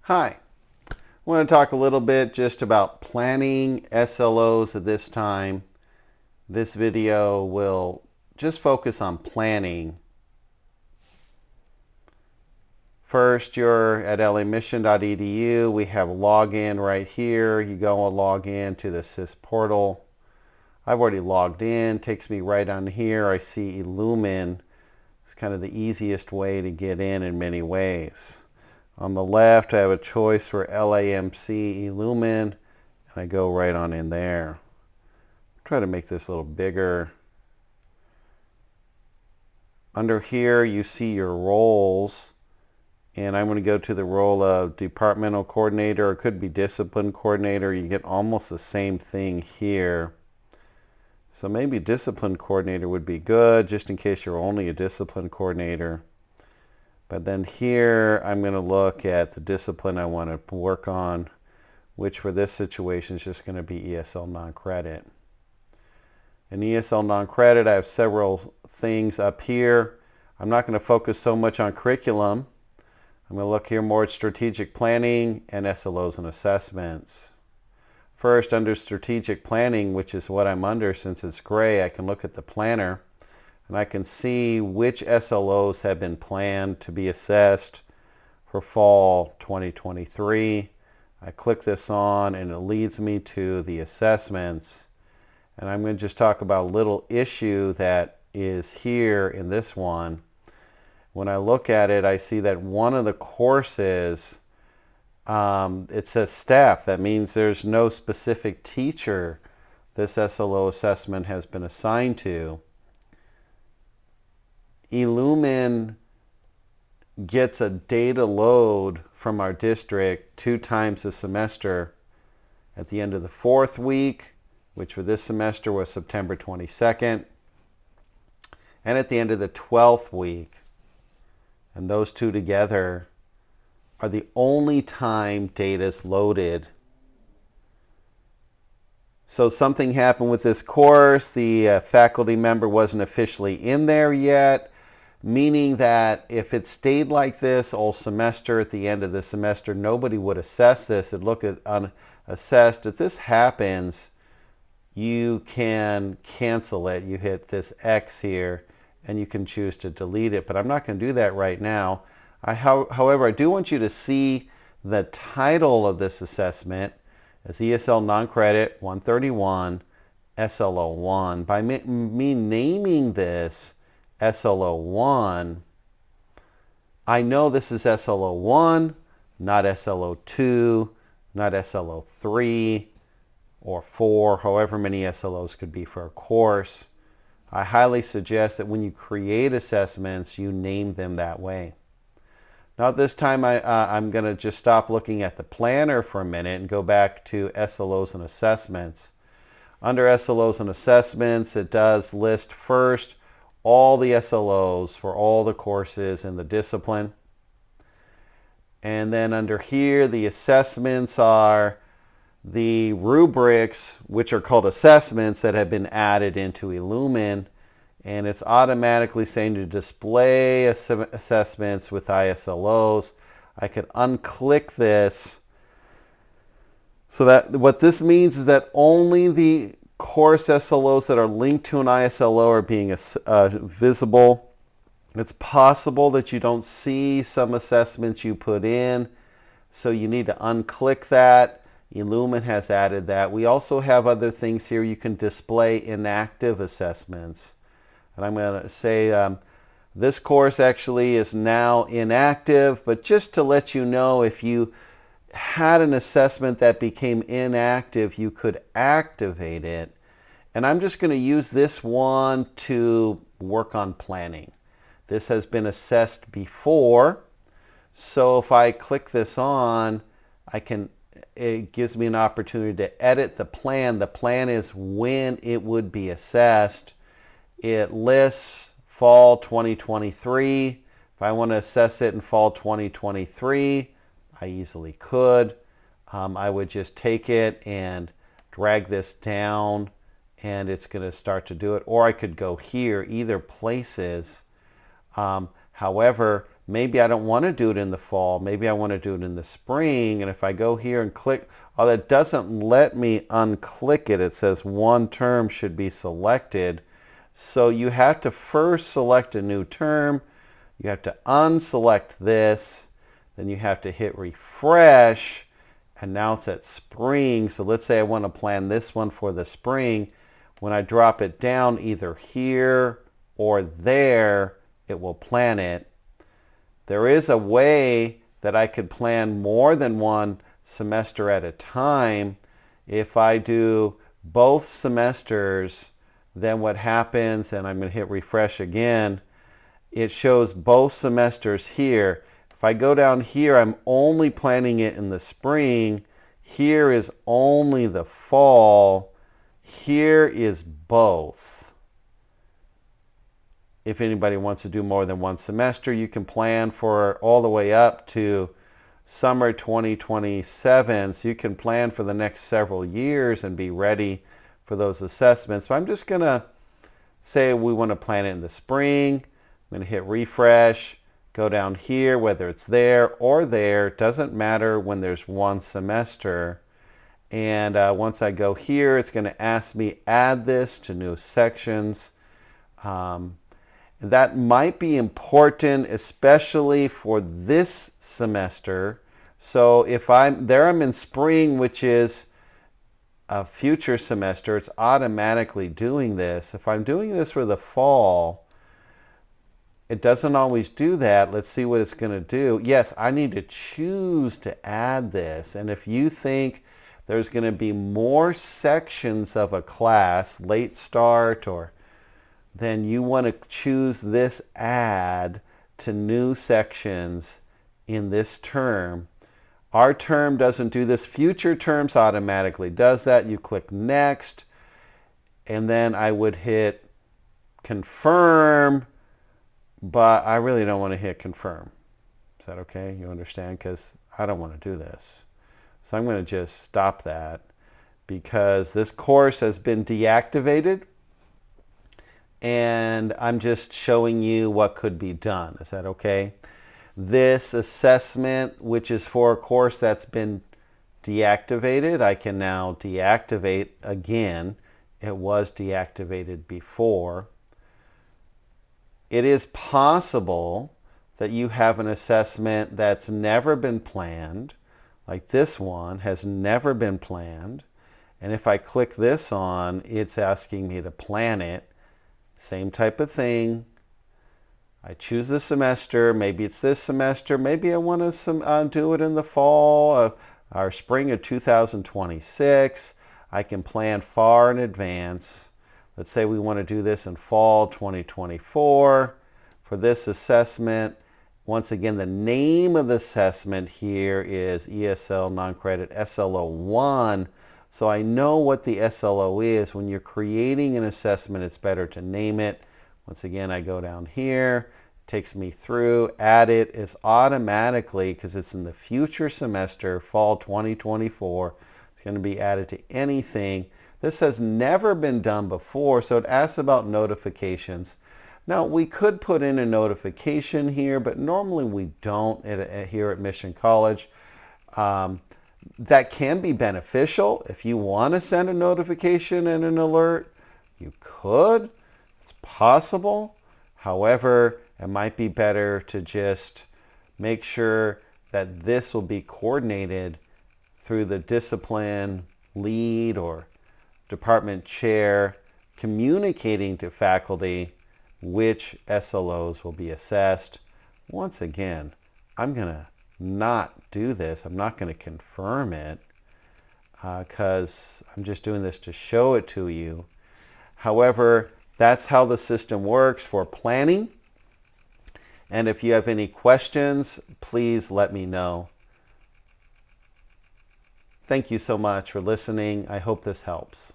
Hi, I want to talk a little bit just about planning SLOs at this time. This video will just focus on planning. First, you're at lamission.edu. We have a login right here. You go and log in to the SIS portal. I've already logged in. Takes me right on here. I see eLumen. It's kind of the easiest way to get in many ways. On the left, I have a choice for LAMC eLumen, and I go right on in there. Try to make this a little bigger. Under here, you see your roles, and I'm going to go to the role of departmental coordinator, or it could be discipline coordinator. You get almost the same thing here. So maybe discipline coordinator would be good, just in case you're only a discipline coordinator. But then here, I'm going to look at the discipline I want to work on, which for this situation is just going to be ESL non-credit. In ESL non-credit, I have several things up here. I'm not going to focus so much on curriculum. I'm going to look here more at strategic planning and SLOs and assessments. First, under strategic planning, which is what I'm under since it's gray, I can look at the planner. And I can see which SLOs have been planned to be assessed for fall 2023. I click this on and it leads me to the assessments. And I'm going to just talk about a little issue that is here in this one. When I look at it, I see that one of the courses, it says staff. That means there's no specific teacher this SLO assessment has been assigned to. eLumen gets a data load from our district 2 times a semester at the end of the 4th week, which for this semester was September 22nd, and at the end of the 12th week. And those two together are the only time data is loaded. So something happened with this course. The faculty member wasn't officially in there yet, meaning that if it stayed like this all semester, at the end of the semester, nobody would assess this. It'd look at unassessed. If this happens, you can cancel it. You hit this X here, and you can choose to delete it. But I'm not going to do that right now. However, I do want you to see the title of this assessment as ESL non-credit 131 SLO1. By me naming this SLO1, I know this is SLO1, not SLO2, not SLO3 or 4, however many SLOs could be for a course. I highly suggest that when you create assessments, you name them that way. Now at this time, I'm going to just stop looking at the planner for a minute and go back to SLOs and assessments. Under SLOs and assessments, it does list first all the SLOs for all the courses in the discipline. And then under here, the assessments are the rubrics, which are called assessments, that have been added into eLumen. And it's automatically saying to display assessments with ISLOs. I could unclick this. So that what this means is that only the course SLOs that are linked to an ISLO are being visible. It's possible that you don't see some assessments you put in, so you need to unclick that. eLumen has added that. We also have other things here. You can display inactive assessments. And I'm going to say this course actually is now inactive, but just to let you know, if you had an assessment that became inactive, you could activate it. And I'm just going to use this one to work on planning. This has been assessed before, so if I click this on, it gives me an opportunity to edit the plan. The plan is when it would be assessed. It lists fall 2023. If I want to assess it in fall 2023, I easily could. I would just take it and drag this down, and it's going to start to do it. Or I could go here, either places. However, maybe I don't want to do it in the fall. Maybe I want to do it in the spring. And if I go here and click, oh, that doesn't let me unclick it. It says one term should be selected. So you have to first select a new term. You have to unselect this. Then you have to hit refresh. And now it's at spring. So let's say I want to plan this one for the spring. When I drop it down either here or there, it will plan it. There is a way that I could plan more than one semester at a time. If I do both semesters, then what happens, and I'm going to hit refresh again, it shows both semesters here. If I go down here, I'm only planning it in the spring. Here is only the fall. Here is both. If anybody wants to do more than one semester, you can plan for all the way up to summer 2027. So you can plan for the next several years and be ready for those assessments. But I'm just going to say we want to plan it in the spring. I'm going to hit refresh. Go down here, whether it's there or there, it doesn't matter when there's one semester. And once I go here, it's going to ask me add this to new sections. That might be important, especially for this semester. So if I'm in spring, which is a future semester, it's automatically doing this. If I'm doing this for the fall, it doesn't always do that. Let's see what it's going to do. Yes, I need to choose to add this. And if you think there's going to be more sections of a class, late start, then you want to choose this add to new sections in this term. Our term doesn't do this. Future terms automatically does that. You click next, and then I would hit confirm. But I really don't want to hit confirm. Is that okay? You understand? Because I don't want to do this. So I'm going to just stop that because this course has been deactivated and I'm just showing you what could be done. Is that okay? This assessment, which is for a course that's been deactivated, I can now deactivate again. It was deactivated before. It is possible that you have an assessment that's never been planned, like this one has never been planned. And if I click this on, it's asking me to plan it. Same type of thing. I choose the semester. Maybe it's this semester. Maybe I want to do it in the fall or spring of 2026. I can plan far in advance. Let's say we want to do this in fall 2024 for this assessment. Once again, the name of the assessment here is ESL non-credit SLO1. So I know what the SLO is. When you're creating an assessment, it's better to name it. Once again, I go down here, it takes me through, add it is automatically, because it's in the future semester, fall 2024, it's going to be added to anything. This has never been done before, so it asks about notifications. Now, we could put in a notification here, but normally we don't here at Mission College. That can be beneficial. If you want to send a notification and an alert, you could. It's possible. However, it might be better to just make sure that this will be coordinated through the discipline lead or department chair communicating to faculty which SLOs will be assessed. Once again, I'm going to not do this. I'm not going to confirm it because I'm just doing this to show it to you. However, that's how the system works for planning. And if you have any questions, please let me know. Thank you so much for listening. I hope this helps.